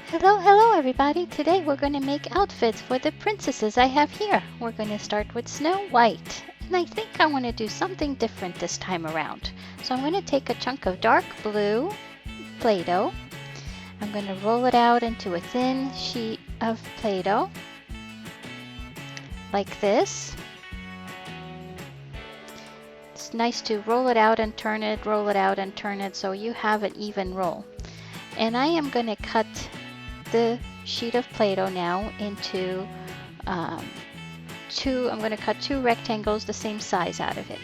Hello, hello everybody! Today we're going to make outfits for the princesses I have here. We're going to start with Snow White. And I think I want to do something different this time around. So I'm going to take a chunk of dark blue Play-Doh. I'm going to roll it out into a thin sheet of Play-Doh. Like this. It's nice to roll it out and turn it, roll it out and turn it so you have an even roll. And I am going to cut the sheet of Play-Doh now into I'm going to cut two rectangles the same size out of it.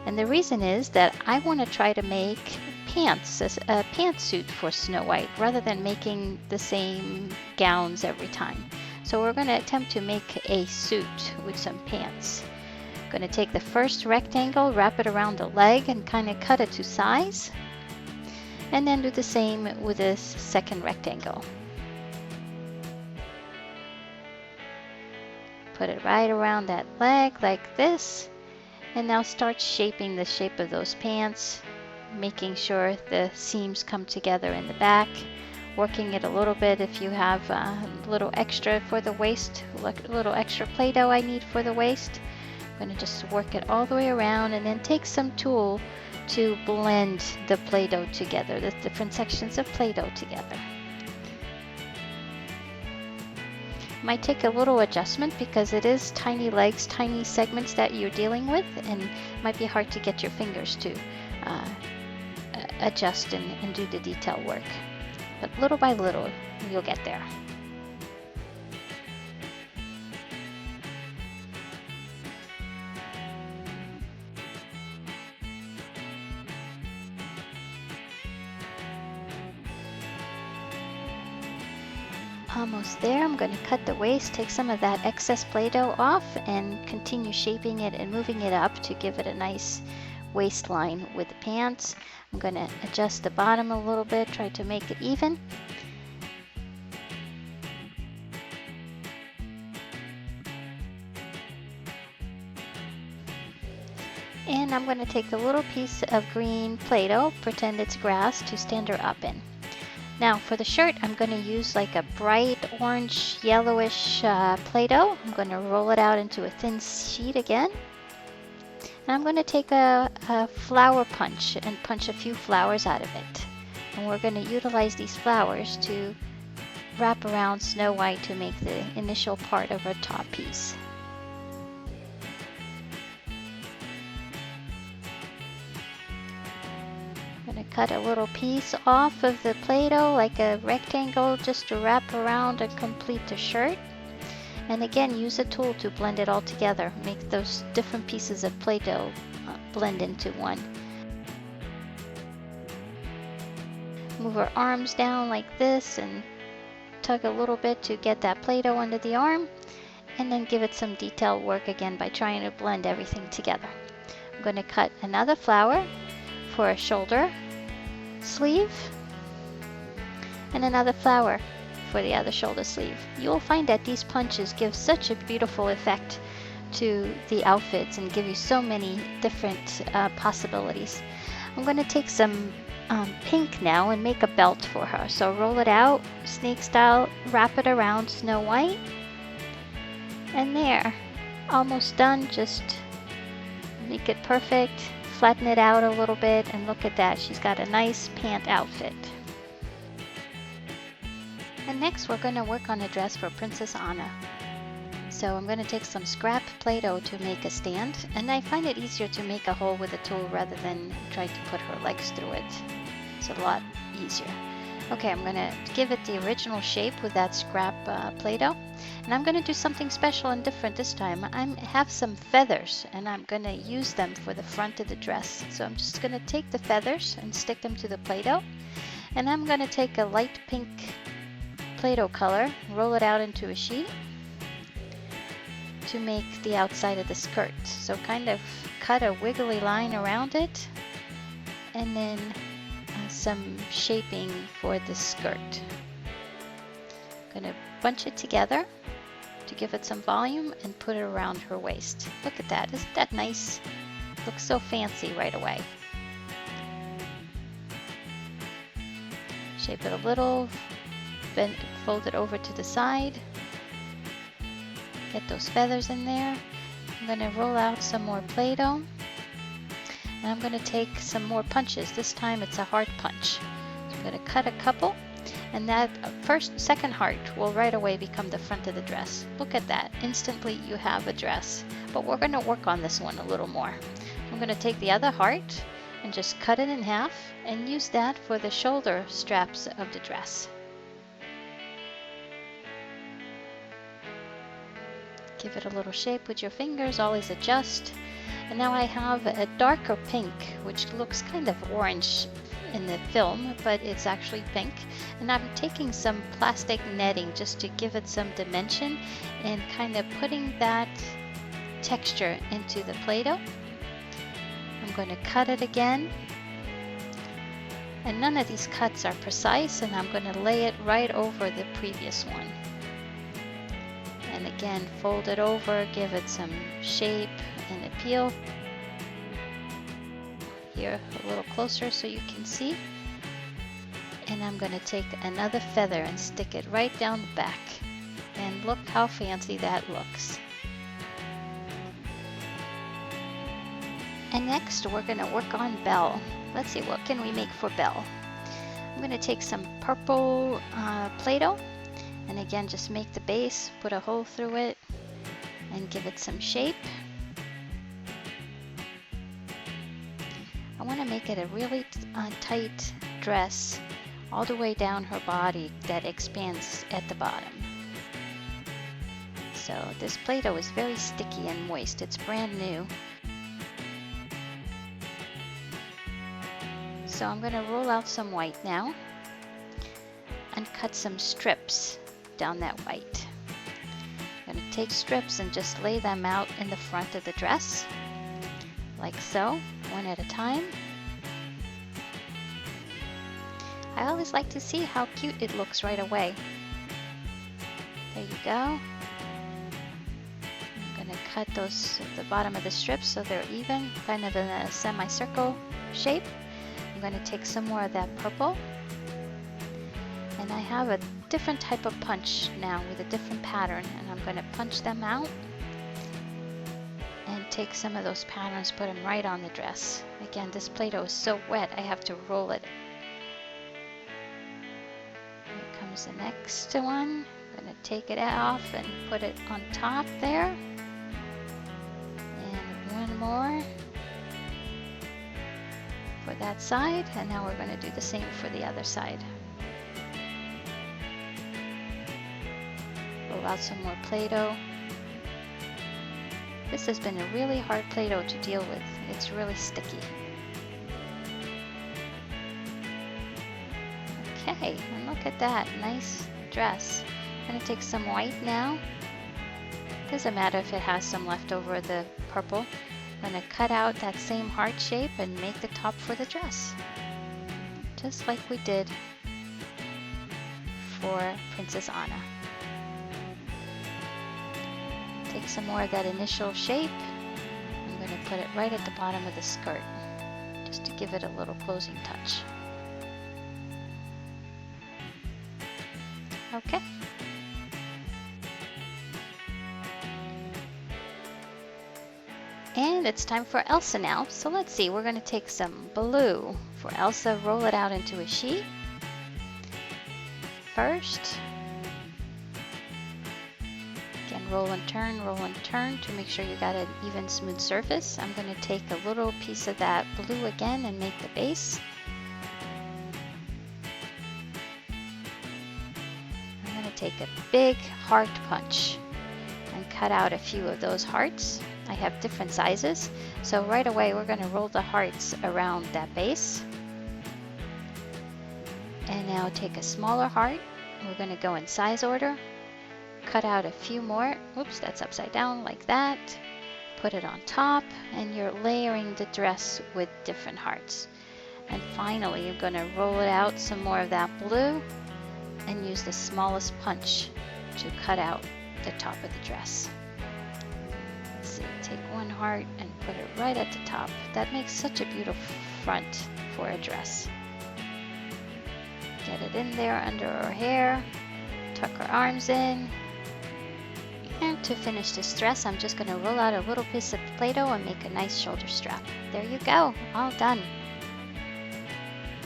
And the reason is that I want to try to make pants, a pantsuit for Snow White, rather than making the same gowns every time. So we're going to attempt to make a suit with some pants. I'm going to take the first rectangle, wrap it around the leg, and kind of cut it to size. And then do the same with this second rectangle. Put it right around that leg like this, and now start shaping the shape of those pants, making sure the seams come together in the back, working it a little bit if you have a little extra for the waist, a little extra Play-Doh I need for the waist. I'm going to just work it all the way around and then take some tool to blend the Play-Doh together, the different sections of Play-Doh together. Might take a little adjustment because it is tiny legs, tiny segments that you're dealing with, and it might be hard to get your fingers to adjust and do the detail work. But little by little, you'll get there. Almost there. I'm going to cut the waist, take some of that excess Play-Doh off, and continue shaping it and moving it up to give it a nice waistline with the pants. I'm going to adjust the bottom a little bit, try to make it even. And I'm going to take a little piece of green Play-Doh, pretend it's grass, to stand her up in. Now for the shirt, I'm going to use like a bright orange yellowish Play-Doh. I'm going to roll it out into a thin sheet again. And I'm going to take a flower punch and punch a few flowers out of it. And we're going to utilize these flowers to wrap around Snow White to make the initial part of her top piece. Cut a little piece off of the Play-Doh, like a rectangle, just to wrap around and complete the shirt. And again, use a tool to blend it all together. Make those different pieces of Play-Doh blend into one. Move her arms down like this and tug a little bit to get that Play-Doh under the arm. And then give it some detail work again by trying to blend everything together. I'm going to cut another flower for a shoulder sleeve, and another flower for the other shoulder sleeve. You'll find that these punches give such a beautiful effect to the outfits and give you so many different possibilities. I'm going to take some pink now and make a belt for her. So roll it out, snake style, wrap it around Snow White, and there, almost done. Just make it perfect. Flatten it out a little bit, and look at that, she's got a nice pant outfit. And next we're going to work on a dress for Princess Anna. So I'm going to take some scrap Play-Doh to make a stand, and I find it easier to make a hole with a tool rather than try to put her legs through it. It's a lot easier. Okay, I'm going to give it the original shape with that scrap Play-Doh. And I'm going to do something special and different this time. I have some feathers, and I'm going to use them for the front of the dress. So I'm just going to take the feathers and stick them to the Play-Doh. And I'm going to take a light pink Play-Doh color, roll it out into a sheet to make the outside of the skirt. So kind of cut a wiggly line around it, and then some shaping for the skirt. I'm going to bunch it together to give it some volume and put it around her waist. Look at that, isn't that nice? Looks so fancy right away. Shape it a little fold it over to the side. Get those feathers in there. I'm going to roll out some more Play-Doh. And I'm going to take some more punches. This time it's a heart punch. So I'm going to cut a couple. And that second heart will right away become the front of the dress. Look at that. Instantly you have a dress. But we're going to work on this one a little more. I'm going to take the other heart and just cut it in half and use that for the shoulder straps of the dress. Give it a little shape with your fingers, always adjust. And now I have a darker pink, which looks kind of orange in the film, but it's actually pink. And I'm taking some plastic netting just to give it some dimension and kind of putting that texture into the Play-Doh. I'm going to cut it again. And none of these cuts are precise, and I'm going to lay it right over the previous one. And again, fold it over, give it some shape and appeal. Here a little closer so you can see. And I'm going to take another feather and stick it right down the back. And look how fancy that looks. And next we're going to work on Belle. Let's see, what can we make for Belle? I'm going to take some purple Play-Doh. And again, just make the base, put a hole through it, and give it some shape. I want to make it a really tight dress all the way down her body that expands at the bottom. So this Play-Doh is very sticky and moist. It's brand new. So I'm going to roll out some white now and cut some strips down that white. I'm going to take strips and just lay them out in the front of the dress, like so, one at a time. I always like to see how cute it looks right away. There you go. I'm going to cut those at the bottom of the strips so they're even, kind of in a semicircle shape. I'm going to take some more of that purple. And I have a different type of punch now with a different pattern, and I'm going to punch them out and take some of those patterns, put them right on the dress. Again, this Play-Doh is so wet, I have to roll it. Here comes the next one. I'm going to take it off and put it on top there. And one more for that side, and now we're going to do the same for the other side. Roll out some more Play-Doh. This has been a really hard Play-Doh to deal with. It's really sticky. Okay, and look at that, nice dress. I'm going to take some white now. Doesn't matter if it has some left over the purple. I'm going to cut out that same heart shape and make the top for the dress. Just like we did for Princess Anna. Take some more of that initial shape. I'm going to put it right at the bottom of the skirt, just to give it a little closing touch. Okay. And it's time for Elsa now. So let's see, we're going to take some blue for Elsa, roll it out into a sheet. First, again, roll and turn to make sure you got an even smooth surface. I'm going to take a little piece of that blue again and make the base. I'm going to take a big heart punch and cut out a few of those hearts. I have different sizes, so right away we're going to roll the hearts around that base. And now take a smaller heart. We're going to go in size order. Cut out a few more. Oops, that's upside down like that. Put it on top, and you're layering the dress with different hearts. And finally, you're going to roll it out some more of that blue and use the smallest punch to cut out the top of the dress. Let's see, take one heart and put it right at the top. That makes such a beautiful front for a dress. Get it in there under her hair, Tuck her arms in. And to finish this dress, I'm just going to roll out a little piece of Play-Doh and make a nice shoulder strap. There you go, all done.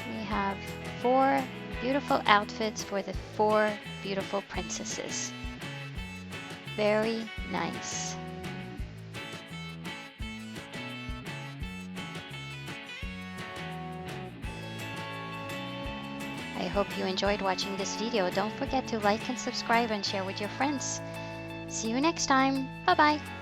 We have 4 beautiful outfits for the 4 beautiful princesses. Very nice. I hope you enjoyed watching this video. Don't forget to like and subscribe and share with your friends. See you next time. Bye-bye.